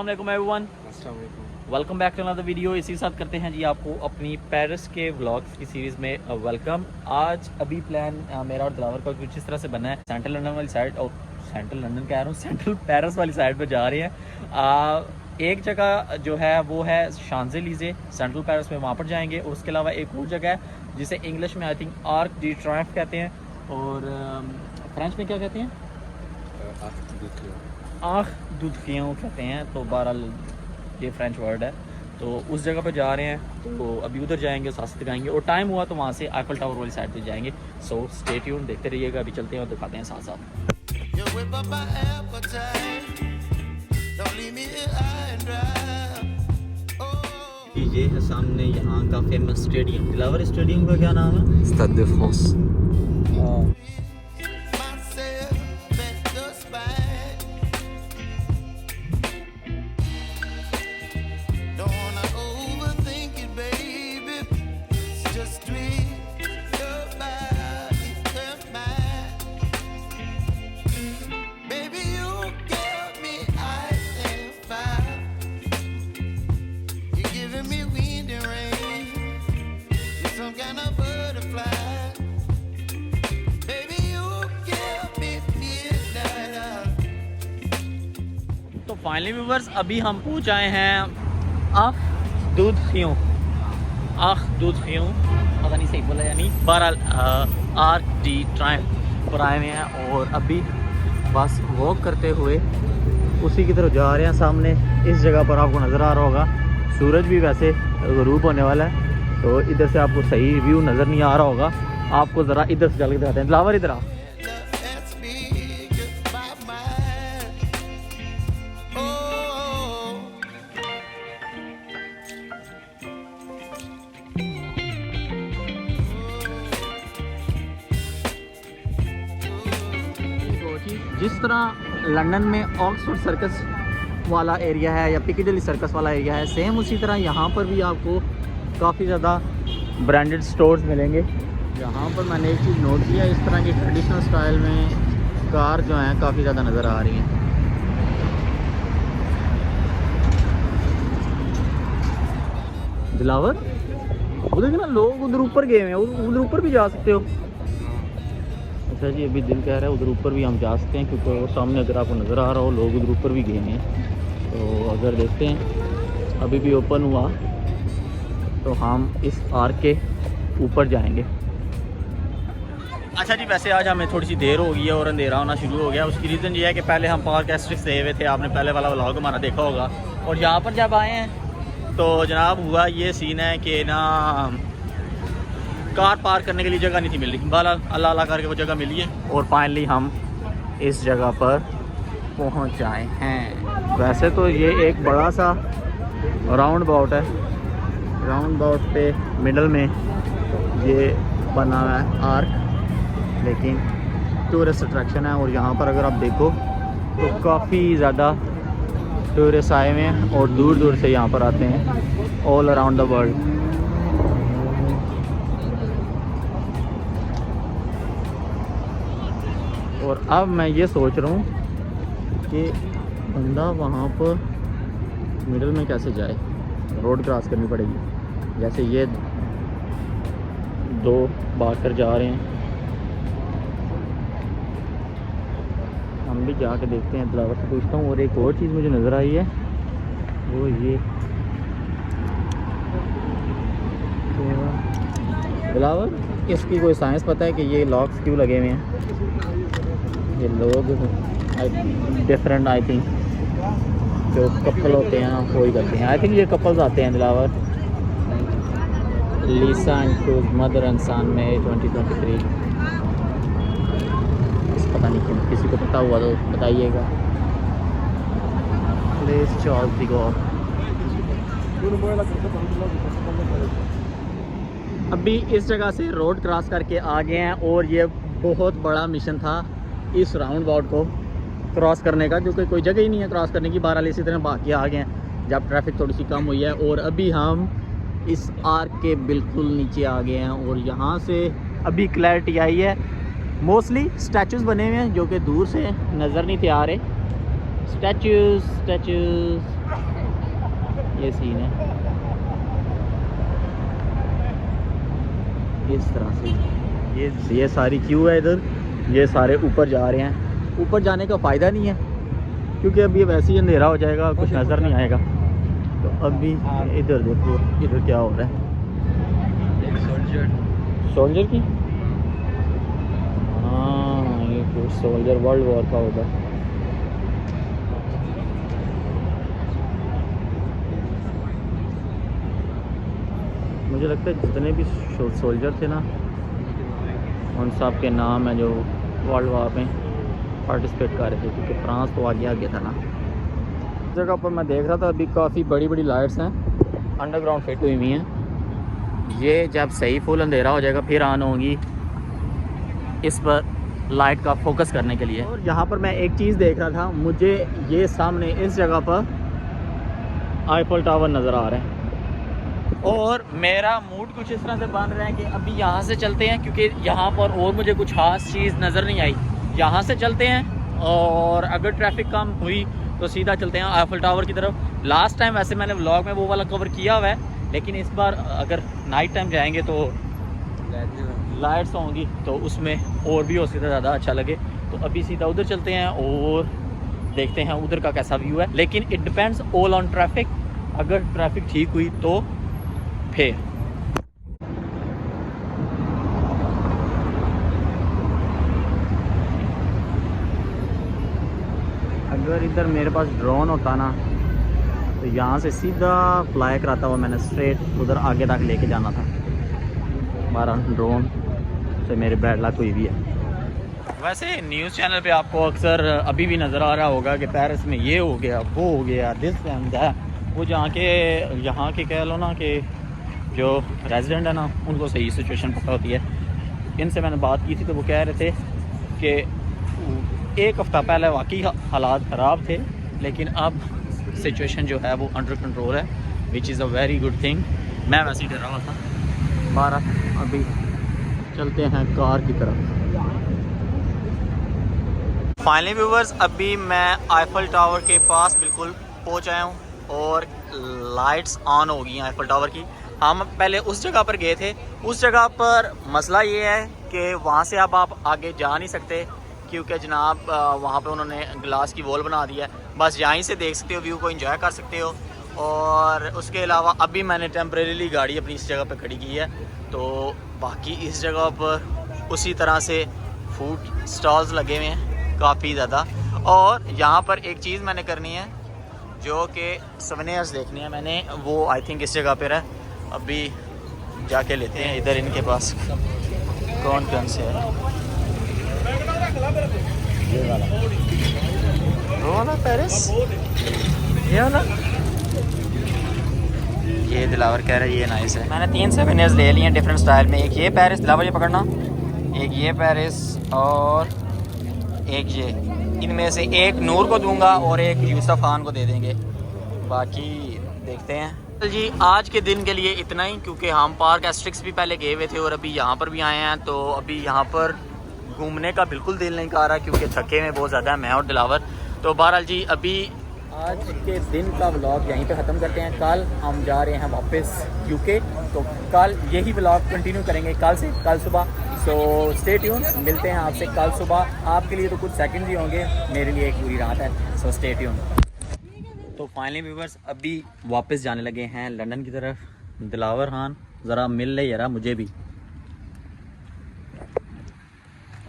अस्सलाम वालेकुम everyone, welcome back to another video. इसी के साथ करते हैं जी आपको अपनी पेरिस के व्लॉग्स की सीरीज़ में वेलकम। आज अभी प्लान मेरा और दिलावर का कुछ इस तरह से बना है, सेंट्रल लंदन वाली साइड और सेंट्रल लंदन कह रहा हूँ सेंट्रल पेरिस वाली साइड पर जा रहे हैं। एक जगह जो है वो है शांज़ेलीज़े सेंट्रल पेरिस में, वहाँ पर जाएंगे। और उसके अलावा एक और जगह है जिसे इंग्लिश में I think arc D Triumph कहते हैं और फ्रेंच में क्या कहते हैं, आँख दूधियों कहते हैं। तो बहरहाल ये फ्रेंच वर्ड है। तो उस जगह पर जा रहे हैं, तो अभी उधर जाएंगे, साथ दिखाएंगे और टाइम हुआ तो वहाँ से आईफल टावर वाली साइड पे जाएंगे। सो स्टे ट्यून, देखते रहिएगा। अभी चलते हैं और दिखाते हैं साथ साथ। ये है सामने यहाँ का फेमस स्टेडियम, दिलावर स्टेडियम का क्या नाम है? स्टाड de France। तो फाइनली व्यूवर्स अभी हम पहुँच आए हैं आँख दूधियों, पता नहीं सही बोला या नहीं, बहरहाल आर्क डी ट्रायम्फ पर आए हुए हैं। और अभी बस वॉक करते हुए उसी की तरफ जा रहे हैं। सामने इस जगह पर आपको नज़र आ रहा होगा सूरज भी वैसे ग़ुरूब होने वाला है, तो इधर से आपको सही व्यू नज़र नहीं आ रहा होगा। आपको ज़रा इधर से चल के दिखाते हैं। दिलावर इधर आ। जिस तरह लंदन में ऑक्सफोर्ड सर्कस वाला एरिया है या पिccadilly सर्कस वाला एरिया है, सेम उसी तरह यहाँ पर भी आपको काफ़ी ज़्यादा ब्रांडेड स्टोर्स मिलेंगे। यहाँ पर मैंने एक चीज़ नोट किया, इस तरह की ट्रेडिशनल स्टाइल में कार जो हैं काफ़ी ज़्यादा नज़र आ रही हैं। दिलावर उधर ना लोग उधर ऊपर गए हैं, उधर ऊपर भी जा सकते हो। अच्छा जी, अभी दिल कह रहा है उधर ऊपर भी हम जा सकते हैं, क्योंकि वो सामने अगर आपको नज़र आ रहा हो लोग उधर ऊपर भी गए हैं। तो अगर देखते हैं अभी भी ओपन हुआ तो हम इस आर्क के ऊपर जाएंगे। अच्छा जी, वैसे आज हमें थोड़ी सी देर हो गई है और अंधेरा होना शुरू हो गया। उसकी रीज़न ये है कि पहले हम पार्क एस्ट्रिक्स गए हुए थे, आपने पहले वाला व्लॉग हमारा देखा होगा। और यहाँ पर जब आए हैं तो जनाब हुआ ये सीन है कि ना कार पार्क करने के लिए जगह नहीं थी मिल रही। बहरहाल अल्लाह अल्लाह करके वो जगह मिली है और फाइनली हम इस जगह पर पहुंच आए हैं। वैसे तो ये एक बड़ा सा राउंड अबाउट है, राउंड अबाउट पे मिडल में ये बना हुआ है आर्क, लेकिन टूरिस्ट अट्रैक्शन है। और यहाँ पर अगर आप देखो तो काफ़ी ज़्यादा टूरिस्ट आए हुए हैं और दूर दूर से यहाँ पर आते हैं, ऑल अराउंड द वर्ल्ड। और अब मैं ये सोच रहा हूँ कि बंदा वहाँ पर मिडल में कैसे जाए, रोड क्रॉस करनी पड़ेगी। जैसे ये दो बाकर जा रहे हैं, हम भी जाके देखते हैं। दिलावर से पूछता हूँ। और एक और चीज़ मुझे नज़र आई है वो ये, दिलावर इसकी कोई साइंस पता है कि ये लॉक्स क्यों लगे हुए हैं? ये लोग डिफरेंट आई थिंक जो कपल होते हैं वही करते हैं। आई थिंक ये कपल्स आते हैं। Dilawar Lisa and Cruz, mother and son में 2023। पता नहीं क्यों, किसी को पता हुआ तो बताइएगा प्लीज। Charles de Gaulle. अभी इस जगह से रोड क्रॉस करके आ गए हैं और ये बहुत बड़ा मिशन था इस राउंड अबाउट को क्रॉस करने का, क्योंकि कोई जगह ही नहीं है क्रॉस करने की। बहरहाल इसी तरह बाकी आ गए हैं जब ट्रैफिक थोड़ी सी कम हुई है। और अभी हम इस आर्क के बिल्कुल नीचे आ गए हैं और यहाँ से अभी क्लैरिटी आई है। मोस्टली स्टैचूज़ बने हुए हैं जो कि दूर से नज़र नहीं थे आ रहे। स्टैचूज़ ये सीन है इस तरह से। ये सारी क्यू है इधर, ये सारे ऊपर जा रहे हैं। ऊपर जाने का फ़ायदा नहीं है क्योंकि अब ये वैसे ही अंधेरा हो जाएगा, कुछ नज़र नहीं आएगा। तो अभी इधर देखो, इधर क्या हो रहा है। सोल्जर की, हाँ ये कुछ सोल्जर वर्ल्ड वॉर का होगा। मुझे लगता है जितने भी सोल्जर थे ना, उन सब के नाम है जो वर्ल्ड वॉर में पार्टिसिपेट कर रहे थे, क्योंकि फ्रांस तो आगे आगे था ना। इस जगह पर मैं देख रहा था अभी काफ़ी बड़ी बड़ी लाइट्स हैं अंडरग्राउंड फिट हुई हुई हैं। ये जब सही फुल अंधेरा हो जाएगा फिर ऑन होंगी इस पर लाइट का फोकस करने के लिए। और यहाँ पर मैं एक चीज़ देख रहा था, मुझे ये सामने इस जगह पर आईफल टावर नज़र आ रहा है और मेरा मूड कुछ इस तरह से बन रहा है कि अभी यहाँ से चलते हैं, क्योंकि यहाँ पर और मुझे कुछ खास चीज़ नज़र नहीं आई। यहाँ से चलते हैं और अगर ट्रैफिक कम हुई तो सीधा चलते हैं आईफल टावर की तरफ। लास्ट टाइम वैसे मैंने व्लॉग में वो वाला कवर किया हुआ है, लेकिन इस बार अगर नाइट टाइम जाएंगे तो लाइट्स होंगी तो उसमें और भी हो सकता है ज़्यादा अच्छा लगे। तो अभी सीधा उधर चलते हैं और देखते हैं उधर का कैसा व्यू है। लेकिन it depends all on traffic. अगर ट्रैफिक ठीक हुई तो फिर अगर इधर मेरे पास ड्रोन होता ना तो यहाँ से सीधा फ्लाई कराता हुआ मैंने स्ट्रेट उधर आगे तक लेके जाना था। 12 ड्रोन से मेरे बैड लक हुई भी है। वैसे न्यूज़ चैनल पे आपको अक्सर अभी भी नज़र आ रहा होगा कि पेरिस में ये हो गया, वो हो गया, दिस एंड दैट। वो जहाँ के कह लो ना कि जो रेजिडेंट है ना, उनको सही सिचुएशन पता होती है। इनसे मैंने बात की थी तो वो कह रहे थे कि एक हफ़्ता पहले वाकई हालात ख़राब थे, लेकिन अब सिचुएशन जो है वो अंडर कंट्रोल है, which is a very good thing. मैं वैसे ही डरा हुआ था। 12 अभी चलते हैं कार की तरफ। फाइनली व्यूवर्स, अभी मैं आईफल टावर के पास बिल्कुल पहुंच आया हूं और लाइट्स ऑन हो गई हैं आईफल टावर की। हम पहले उस जगह पर गए थे। उस जगह पर मसला ये है कि वहाँ से अब आप आगे जा नहीं सकते, क्योंकि जनाब वहाँ पे उन्होंने ग्लास की वॉल बना दी है। बस यहीं से देख सकते हो, व्यू को एंजॉय कर सकते हो। और उसके अलावा अभी मैंने टेम्परेरीली गाड़ी अपनी इस जगह पर खड़ी की है। तो बाकी इस जगह पर उसी तरह से फूड स्टॉल्स लगे हुए हैं काफ़ी ज़्यादा। और यहाँ पर एक चीज़ मैंने करनी है जो कि सवेनियर्स देखनी है मैंने, वो आई थिंक इस जगह पर है। अभी जाके लेते हैं इधर इनके पास कौन कौन से है। ये वाला, वो वाला पेरिस, ये वाला, ये दिलावर कह रहा है ये नाइस है। मैंने 3 सवेनियर्स ले लिए हैं डिफरेंट स्टाइल में। एक ये पेरिस, दिलावर ये पकड़ना, एक ये पेरिस और एक ये। इनमें से एक नूर को दूंगा और एक यूसुफ खान को दे देंगे, बाकी देखते हैं। जी आज के दिन के लिए इतना ही, क्योंकि हम पार्क एस्ट्रिक्स भी पहले गए हुए थे और अभी यहाँ पर भी आए हैं। तो अभी यहाँ पर घूमने का बिल्कुल दिल नहीं कर रहा, क्योंकि थके में बहुत ज़्यादा है मैं और दिलावर। तो बहरहाल जी अभी आज के दिन का व्लॉग यहीं पे ख़त्म करते हैं। कल हम जा रहे हैं वापस यूके, तो कल यही व्लॉग कंटिन्यू करेंगे कल से, कल सुबह। सो स्टे ट्यून, मिलते हैं आपसे कल सुबह। आपके लिए तो कुछ सेकंड ही होंगे, मेरे लिए एक पूरी रात है। So stay tune. तो फाइनली व्यूवर्स अभी वापस जाने लगे हैं लंदन की तरफ। दिलावर खान ज़रा मिल ले यार मुझे भी।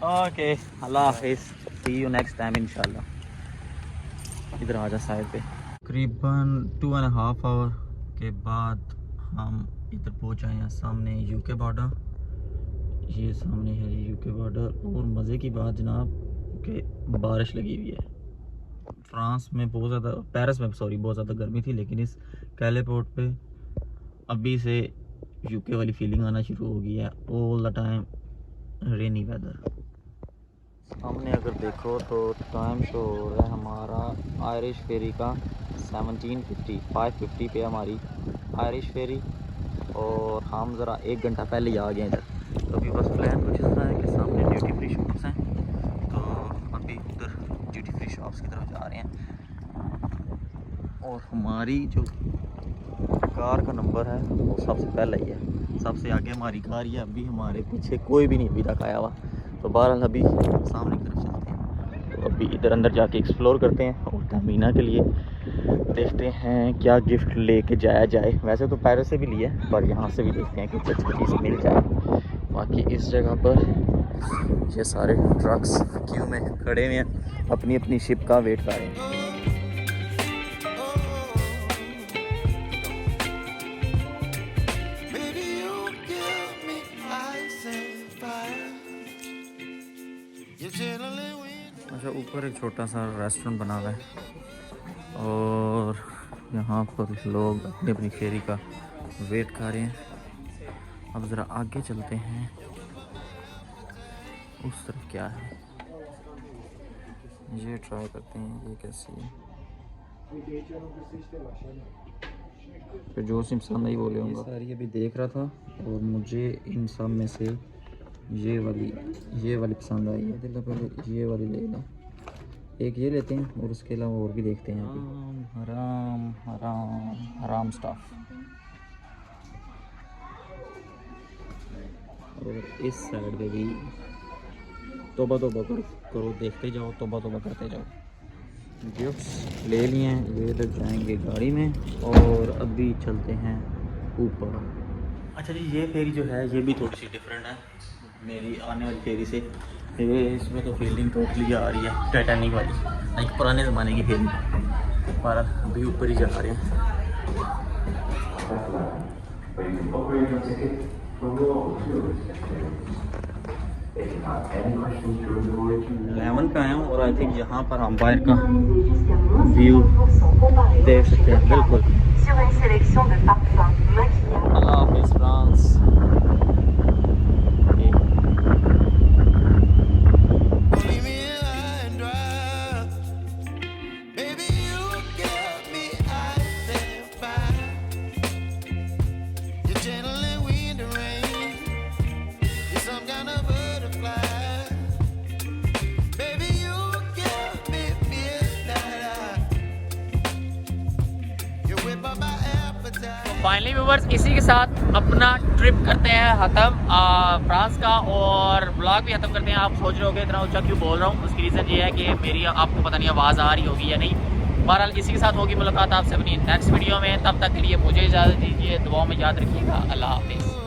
ओके, अल्लाह हाफिज़, सी यू नेक्स्ट टाइम इंशाल्लाह। इधर आ जा साइड पे। तकरीबन 2.5 आवर के बाद हम इधर पहुंच आए हैं सामने यूके बॉर्डर। ये सामने है यूके बॉर्डर। और मज़े की बात जनाब कि बारिश लगी हुई है। फ्रांस में बहुत ज़्यादा, पेरिस में सॉरी बहुत ज़्यादा गर्मी थी, लेकिन इस कैले पोर्ट पे अभी से यूके वाली फीलिंग आना शुरू हो गई है। All the time rainy weather. हमने अगर देखो तो टाइम शो हो रहा है हमारा आयरिश फेरी का 17:50, 5:50 पे हमारी आयरिश फेरी। और हम ज़रा 1 घंटा पहले ही आ गए इधर। तो अभी बस प्लान कुछ इस तरह है कि सामने ड्यूटी फ्री शॉप्स हैं, तो अभी उधर ड्यूटी फ्री शॉप्स की तरफ जा रहे हैं। और हमारी जो कार का नंबर है वो सबसे पहले ही है, सबसे आगे हमारी कार ही है। अभी हमारे पीछे कोई भी नहीं अभी तक आया हुआ। तो बहरहाल अभी सामने की तरफ चलते हैं। तो अभी इधर अंदर जाके एक्सप्लोर करते हैं और तहमीना के लिए देखते हैं क्या गिफ्ट लेके जाया जाए। वैसे तो पैरों से भी लिया है, पर यहाँ से भी देखते हैं कुछ अच्छी चीज़ मिल जाए। बाकी इस जगह पर ये सारे ट्रक्स क्यू में खड़े हुए हैं, अपनी अपनी शिप का वेट कर रहे हैं। अच्छा, ऊपर एक छोटा सा रेस्टोरेंट बना हुआ है और यहाँ पर लोग अपनी अपनी फेरी का वेट कर रहे हैं। अब ज़रा आगे चलते हैं, उस तरफ क्या है ये ट्राई करते हैं। ये कैसी है फिर जो सिमसन नहीं बोले होंगे। सारी अभी देख रहा था और मुझे इन सब में से ये वाली पसंद आई है। दिल पहले ये वाली ले लो, एक ये लेते हैं और उसके अलावा और भी देखते हैं। हराम हराम हराम स्टफ। और इस साइड पे भी तोबा तोबा करो, देखते जाओ, तोबा तोबा करते जाओ। गिफ्ट्स ले लिए हैं, ये इधर जाएंगे गाड़ी में और अभी चलते हैं ऊपर। अच्छा जी, ये फेरी जो है ये भी थोड़ी सी डिफरेंट है मेरी आने वाली फेरी से। ये इसमें तो फीलिंग टोटली आ रही है टाइटैनिक वाली, लाइक पुराने ज़माने की फीलिंग। पर अभी ऊपर ही जा रहे हैं। 11 पे आया हूँ और आई थिंक यहाँ पर हम बाहर का व्यू देख सकते हैं। बिल्कुल। अल्लाह हाफिज़ फ्रांस। फाइनली व्यूवर्स, इसी के साथ अपना ट्रिप करते हैं ख़त्म फ्रांस का, और ब्लॉग भी ख़त्म करते हैं। आप सोच रहे होगे इतना ऊंचा क्यों बोल रहा हूँ, उसकी रीज़न ये है कि मेरी आपको पता नहीं आवाज़ आ रही होगी या नहीं। बहरहाल इसी के साथ होगी मुलाकात आपसे अपनी नेक्स्ट वीडियो में। तब तक के लिए मुझे इजाज़त दीजिए, दुआओं में याद रखिएगा। अल्लाह हाफिज़।